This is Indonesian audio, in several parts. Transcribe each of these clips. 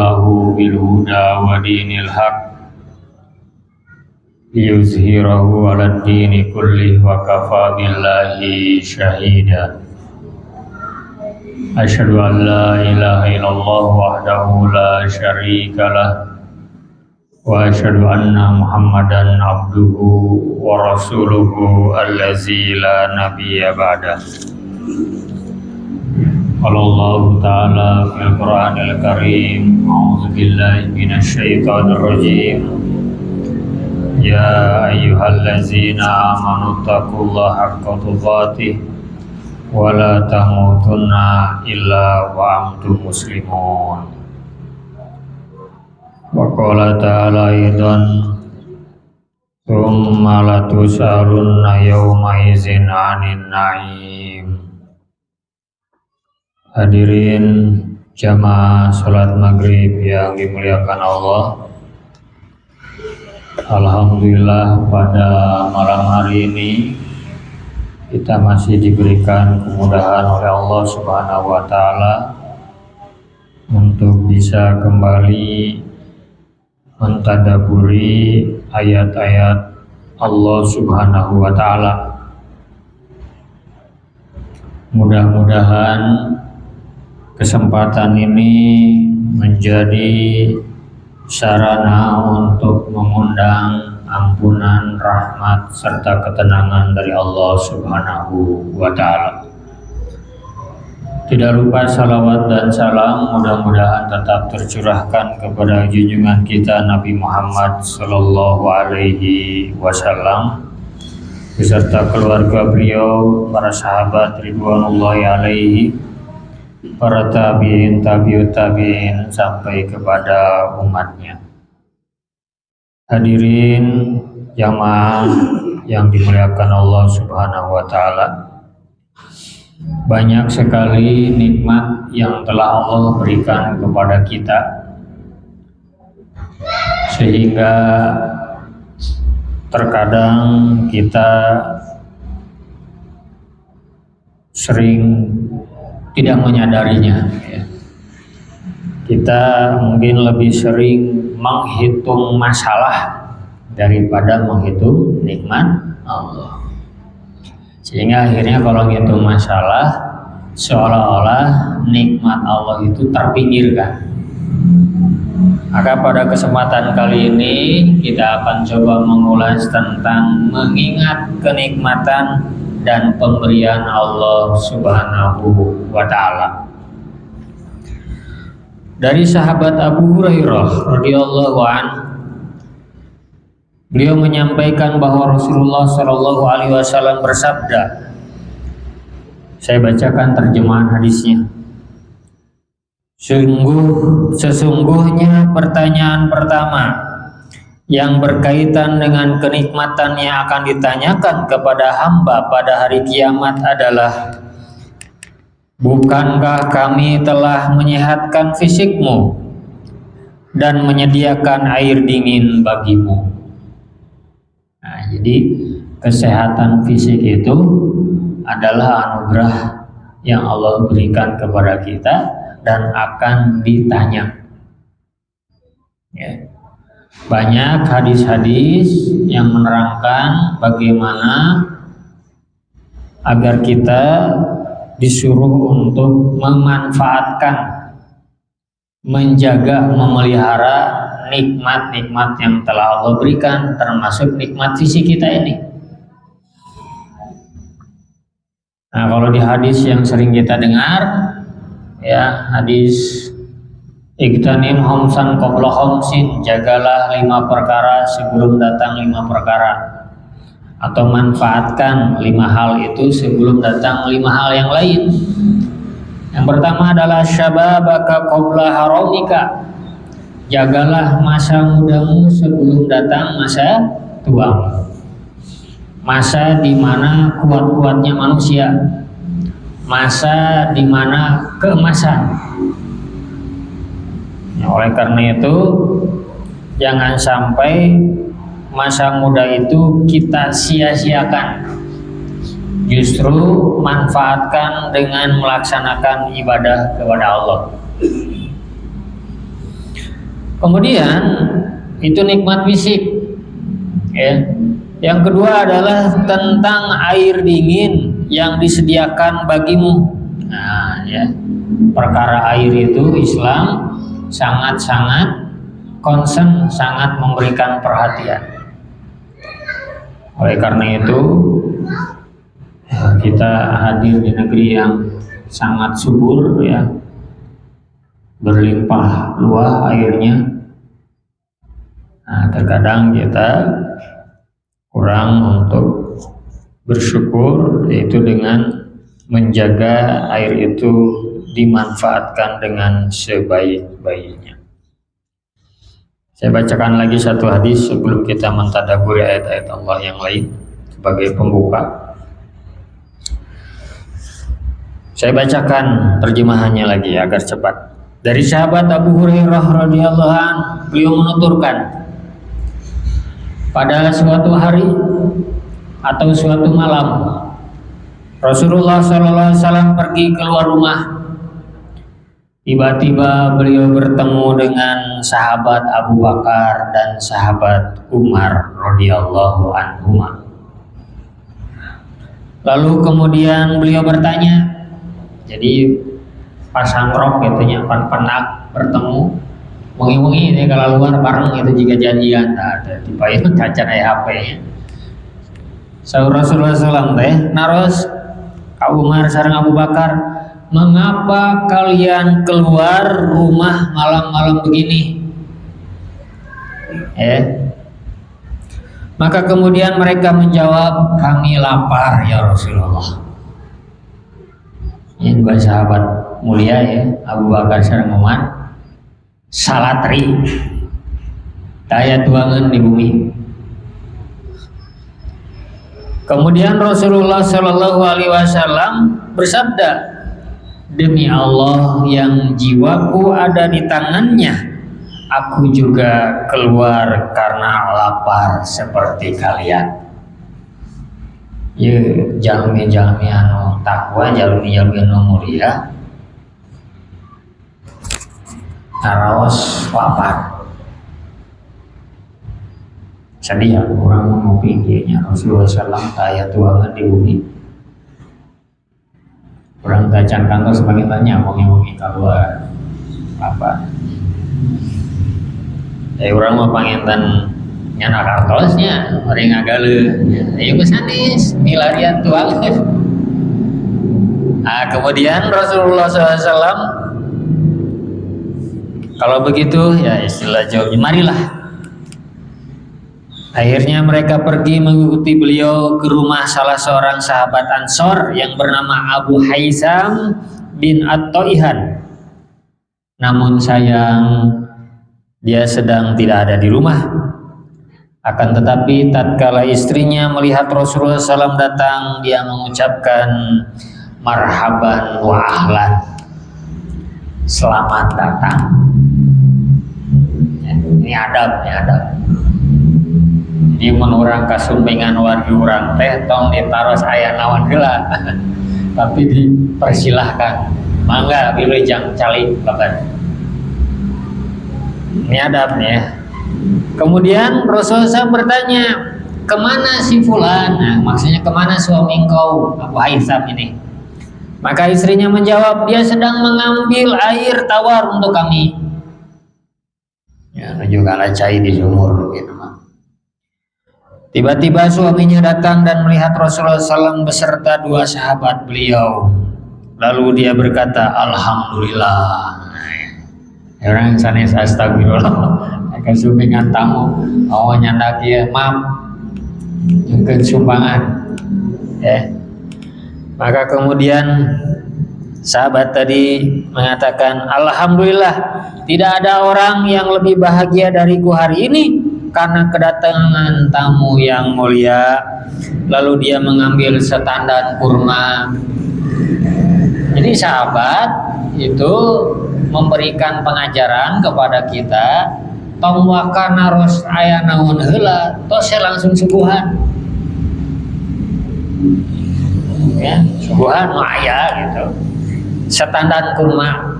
rasulahu bil huda wa dinil haq liyuzhirahu 'alad dini kullih wa kafa billahi syahida. Asyhadu an la ilaha illallah wahdahu la syarika lah wa asyhadu anna Muhammadan abduhu wa rasuluhu allazi la nabiyya ba'dah. Qala Allah ta'ala fil Qur'anil Karim, a'udzu billahi minasy syaithanir rajim. Ya ayyuhallazina amanu taqullaha haqqa tuqatih wa la tamutunna illa wa antum muslimun. Wa qala ta'ala aidan tsumma latus'alunna yawma idzin 'anil na'im. Hadirin jamaah salat maghrib yang dimuliakan Allah, alhamdulillah pada malam hari ini kita masih diberikan kemudahan oleh Allah Subhanahu wa Ta'ala untuk bisa kembali mentadaburi ayat-ayat Allah Subhanahu wa Ta'ala. Mudah-mudahan kesempatan ini menjadi sarana untuk mengundang ampunan, rahmat, serta ketenangan dari Allah Subhanahu wa Ta'ala. Tidak lupa salawat dan salam mudah-mudahan tetap tercurahkan kepada junjungan kita Nabi Muhammad Sallallahu Alaihi Wasallam beserta keluarga beliau, para sahabat ridwanullahi alaihi, para tabi'in, tabi'ut tabi'in sampai kepada umatnya. Hadirin jamaah yang dimuliakan Allah Subhanahu wa Ta'ala, banyak sekali nikmat yang telah Allah berikan kepada kita, sehingga terkadang kita sering tidak menyadarinya. Kita mungkin lebih sering menghitung masalah daripada menghitung nikmat Allah. Sehingga akhirnya kalau menghitung masalah, seolah-olah nikmat Allah itu terpinggirkan. Maka pada kesempatan kali ini kita akan coba mengulas tentang mengingat kenikmatan dan pemberian Allah Subhanahu wa Ta'ala. Dari sahabat Abu Hurairah radhiyallahu anhu, beliau menyampaikan bahwa Rasulullah Shallallahu Alaihi Wasallam bersabda. Saya bacakan terjemahan hadisnya. Sesungguhnya pertanyaan pertama yang berkaitan dengan kenikmatan yang akan ditanyakan kepada hamba pada hari kiamat adalah, bukankah kami telah menyehatkan fisikmu dan menyediakan air dingin bagimu? Nah, jadi kesehatan fisik itu adalah anugerah yang Allah berikan kepada kita dan akan ditanya. Ya. Banyak hadis-hadis yang menerangkan bagaimana agar kita disuruh untuk memanfaatkan, menjaga, memelihara nikmat-nikmat yang telah Allah berikan, termasuk nikmat fisik kita ini. Nah, kalau di hadis yang sering kita dengar, ya, hadis Igtanim homsan qabla homsin, jagalah 5 perkara sebelum datang 5 perkara, atau manfaatkan 5 hal itu sebelum datang 5 hal yang lain. Yang pertama adalah syababaka qabla haramika, jagalah masa mudamu sebelum datang masa tuamu. Masa di mana kuat-kuatnya manusia, masa di mana keemasan. Oleh karena itu, jangan sampai masa muda itu kita sia-siakan. Justru manfaatkan dengan melaksanakan ibadah kepada Allah. Kemudian itu nikmat fisik, ya. Yang kedua adalah tentang air dingin yang disediakan bagimu. Nah, ya, perkara air itu Islam sangat-sangat concern, sangat memberikan perhatian. Oleh karena itu, kita hadir di negeri yang sangat subur, ya, berlimpah luas airnya. Nah, terkadang kita kurang untuk bersyukur, yaitu dengan menjaga air itu dimanfaatkan dengan sebaik-baiknya. Saya bacakan lagi satu hadis sebelum kita mentadaburi ayat-ayat Allah yang lain sebagai pembuka. Saya bacakan terjemahannya lagi agar cepat. Dari sahabat Abu Hurairah radhiyallahu anhu, beliau menuturkan, pada suatu hari atau suatu malam, Rasulullah SAW pergi keluar rumah. Tiba-tiba beliau bertemu dengan sahabat Abu Bakar dan sahabat Umar radhiyallahu anhuma. Lalu kemudian beliau bertanya, jadi pasang rok gitu, penak bertemu. Wengi-wengi ini kalau luar bareng itu jika janjian, ada tipe itu cacan HP ya. Saur Rasulullah SAW teh naros Abu Umar sareng Abu Bakar, mengapa kalian keluar rumah malam-malam begini? Maka kemudian mereka menjawab, kami lapar ya Rasulullah. Ini dua sahabat mulia ya, Abu Bakar sareng Umar. Salatri daya tuangan di bumi. Kemudian Rasulullah Shallallahu Alaihi Wasallam bersabda, demi Allah yang jiwaku ada di tangannya, aku juga keluar karena lapar seperti kalian. Ya, jalmi-jalmi anu takwa, jalmi-jalmi anu mulia, naraos lapar. Sedih ya, orang ngopi dia Rasulullah SAW kaya tuangan di bumi. Orang tacan kantor sebagai tanya, wongi-wongi keluar apa? Orang mau panginten nyana kartosnya, orang ngagale. Ayo kesanis, milarian tuangan. Nah, kemudian Rasulullah SAW, kalau begitu ya istilah jawabnya, marilah. Akhirnya mereka pergi mengikuti beliau ke rumah salah seorang sahabat Ansor yang bernama Abu Haisam bin At-Toihan. Namun sayang, dia sedang tidak ada di rumah. Akan tetapi tatkala istrinya melihat Rasulullah SAW datang, dia mengucapkan marhaban wa ahlan, selamat datang. Ini adab, ini adab. Di menurang kasumpengan wargi urang teh tong ditaros aya nawan heula. Tapi dipersilahkan. Mangga wilujeng calik babar. Ini adabnya. Kemudian Rasulullah bertanya, kemana si fulan? Nah, maksudnya kemana suami engkau, Abu Haisam ini? Maka istrinya menjawab, dia sedang mengambil air tawar untuk kami. Ya, juga cai di sumur gitu mah. Tiba-tiba suaminya datang dan melihat Rasulullah SAW beserta dua sahabat beliau. Lalu dia berkata, alhamdulillah. Orang sanes astagfirullah. Akan sumpingan tamu, mau nyandak dia, maaf, jengkeun sumbangan. Maka kemudian sahabat tadi mengatakan, alhamdulillah, tidak ada orang yang lebih bahagia dariku hari ini karena kedatangan tamu yang mulia. Lalu dia mengambil setandan kurma. Jadi sahabat itu memberikan pengajaran kepada kita, tong wakana ros aya naon heula tos langsung suguhan. Ya, suguhan aya gitu. Setandan kurma,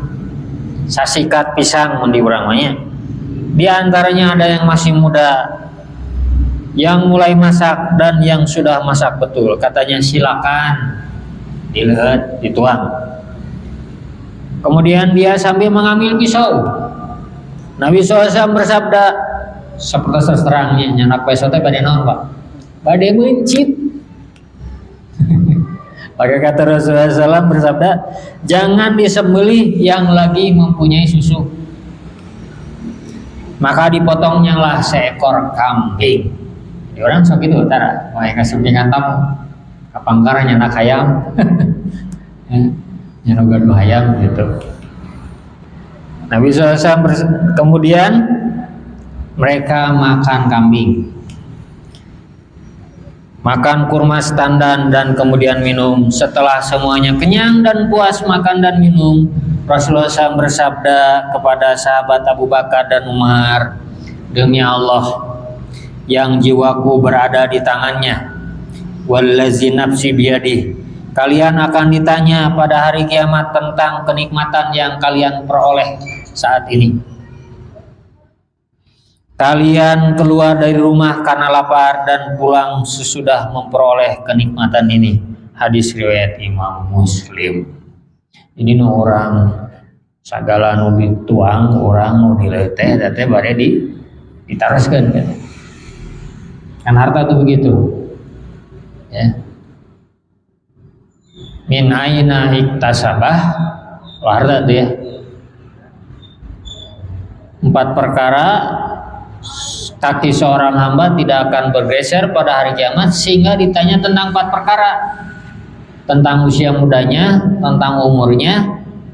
sasikat pisang mun di urang mah nya. Di antaranya ada yang masih muda, yang mulai masak, dan yang sudah masak betul. Katanya silakan dilihat, dituang. Kemudian dia sambil mengambil pisau. Nabi SAW bersabda, seperti terangnya nyanak pisau teh bade naon Pak? Bade mencit. Maka kata Rasulullah SAW bersabda, jangan disembelih yang lagi mempunyai susu. Maka dipotongnya lah seekor kambing. Di orang sok itu utara, mereka sempingan tamu. Kapangkara nyanak ayam, nyanak gaduh ayam gitu. Nabi SAW kemudian mereka makan kambing, makan kurma standar dan kemudian minum. Setelah semuanya kenyang dan puas makan dan minum, Rasulullah SAW bersabda kepada sahabat Abu Bakar dan Umar, demi Allah yang jiwaku berada di tangannya, wallazi nafsi biyadih, kalian akan ditanya pada hari kiamat tentang kenikmatan yang kalian peroleh saat ini. Kalian keluar dari rumah karena lapar dan pulang sesudah memperoleh kenikmatan ini. Hadis riwayat Imam Muslim. Ini nu orang sagala nu dituang, orang nu dileteh teh bare ditaraskeun kan. Kan harta tuh begitu. Ya. Min aina iktasabah, harta tuh ya. 4 perkara kaki seorang hamba tidak akan bergeser pada hari kiamat sehingga ditanya tentang 4 perkara. Tentang usia mudanya, tentang umurnya,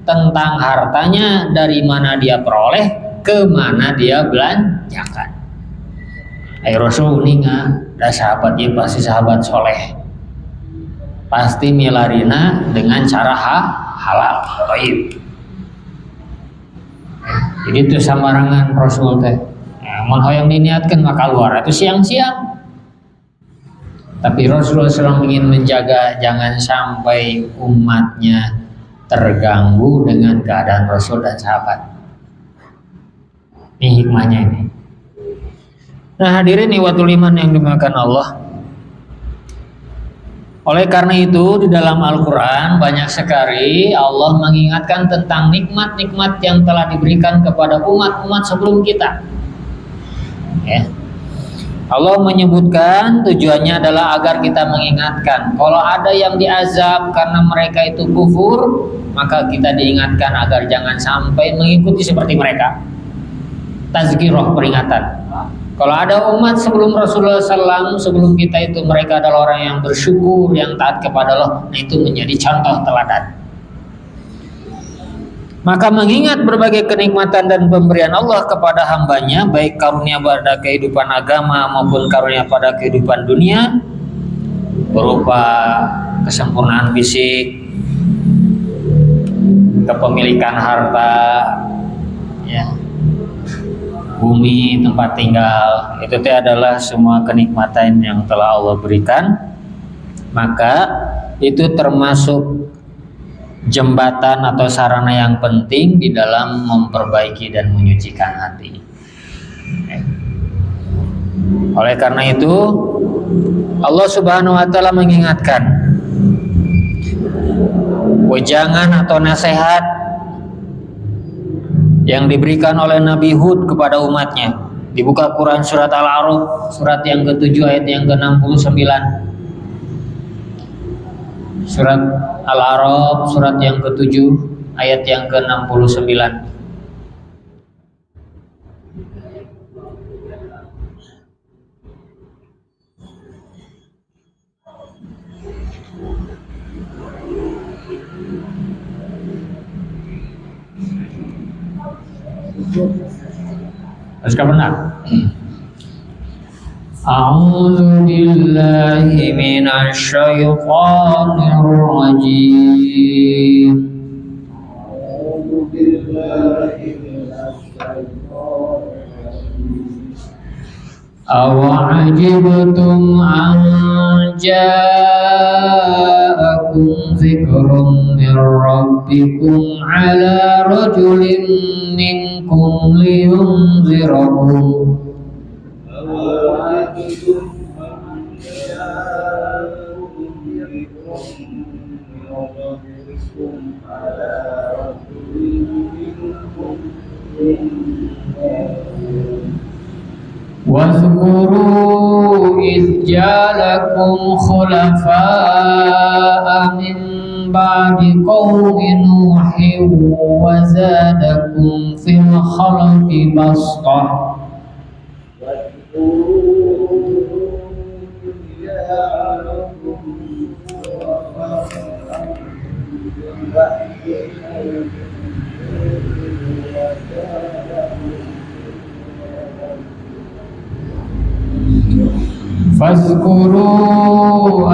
tentang hartanya, dari mana dia peroleh, ke mana dia belanjakan. Ayo Rasul ninga, dah sahabat dia pasti sahabat soleh, pasti milarina dengan cara halal, baik. Jadi itu samarangan Rasul teh. Mun hoyong diniatkan maka luar itu siang-siang. Tapi Rasulullah SAW ingin menjaga jangan sampai umatnya terganggu dengan keadaan Rasul dan sahabat. Ini hikmahnya ini. Nah hadirin iwatul iman yang dimuliakan Allah. Oleh karena itu di dalam Al-Quran banyak sekali Allah mengingatkan tentang nikmat-nikmat yang telah diberikan kepada umat-umat sebelum kita. Ya. Allah menyebutkan tujuannya adalah agar kita mengingatkan kalau ada yang diazab karena mereka itu kufur, maka kita diingatkan agar jangan sampai mengikuti seperti mereka. Tazkirah, peringatan. Kalau ada umat sebelum Rasulullah SAW, sebelum kita itu mereka adalah orang yang bersyukur, yang taat kepada Allah, nah itu menjadi contoh teladan. Maka mengingat berbagai kenikmatan dan pemberian Allah kepada hambanya, baik karunia pada kehidupan agama maupun karunia pada kehidupan dunia, berupa kesempurnaan fisik, kepemilikan harta, ya, bumi, tempat tinggal, itu adalah semua kenikmatan yang telah Allah berikan. Maka itu termasuk jembatan atau sarana yang penting di dalam memperbaiki dan menyucikan hati. Oleh karena itu Allah Subhanahu wa taala mengingatkan wejangan atau nasihat yang diberikan oleh Nabi Hud kepada umatnya. Dibuka Quran surat Al-A'raf surat yang ke-7 ayat yang ke-69. Surat Al-A'raf surat yang ke-7 ayat yang ke-69. Harus benar. A'udzu billahi minasy syaithanir rajim. A'udzu billahi minasy syaithanir rajim. Awa'ajibtum an ja'akum dzikrun min rabbikum 'ala rajulin minkum ربكم لينذركم واذكروا إذ جعلكم خلفاء من بعد قوم نوح وزادكم في الخلق بسطة فاذكروا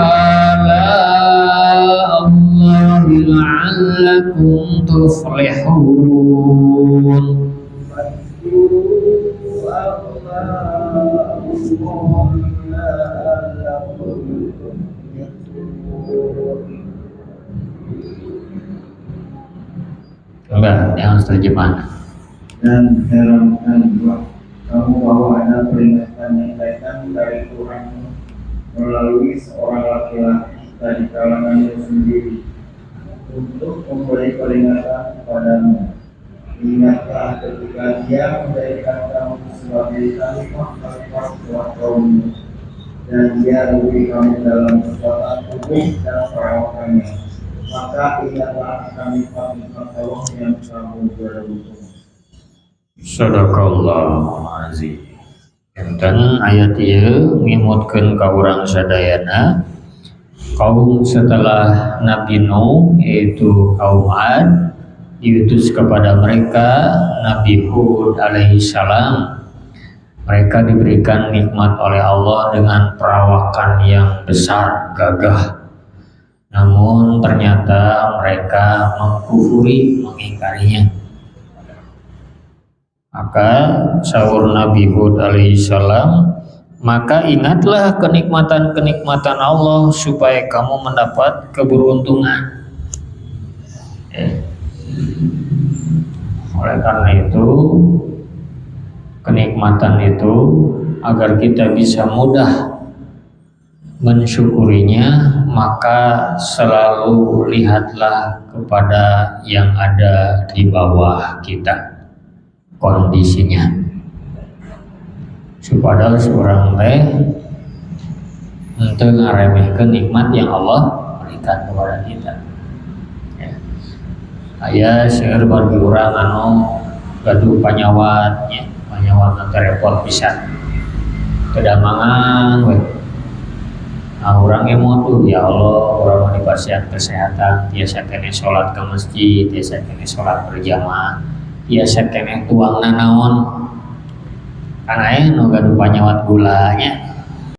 آلاء الله لعلكم تفلحون Enggak, yang terjemahan. Dan herankan kamu bahwa ada peringatan yang datang dari Tuhan melalui seorang laki-laki dari kalangannya sendiri untuk memberi peringatan kepadamu. Ingatlah ketika Dia menjadikan kamu sebagai khalifah setelah kaummu, dan Dia memberi kamu dalam kekuatan tubuh dan perawakannya. Maka ingatlah kami Allah yang kamu beruntung. Sadaqallahu azim. Enten ayat ieu ngimutkeun ka urang sadayana kaum setelah Nabi Nuh yaitu kaum Ad diutus kepada mereka Nabi Hud alaihi salam. Mereka diberikan nikmat oleh Allah dengan perawakan yang besar, gagah. Namun ternyata mereka mengkufuri, mengingkarinya. Maka sahur Nabi Hud alaihissalam, maka ingatlah kenikmatan-kenikmatan Allah supaya kamu mendapat keberuntungan. Oleh karena itu, kenikmatan itu agar kita bisa mudah mensyukurinya, maka selalu lihatlah kepada yang ada di bawah kita kondisinya. Supaya seorang teh untuk ngaremehkeun nikmat yang Allah berikan kepada kita. Ya. Aya seueur bagi urang anu gaduh panyawat, ya, panyawat nanti repot pisan. Kedamangan we. Nah, orang emotuh, ya Allah, orang dipasihan kesehatan, biasa kene sholat ke masjid, biasa kene sholat berjamaah, biasa kene tuang nanaon, karena nu gaduh panyawat gulanya,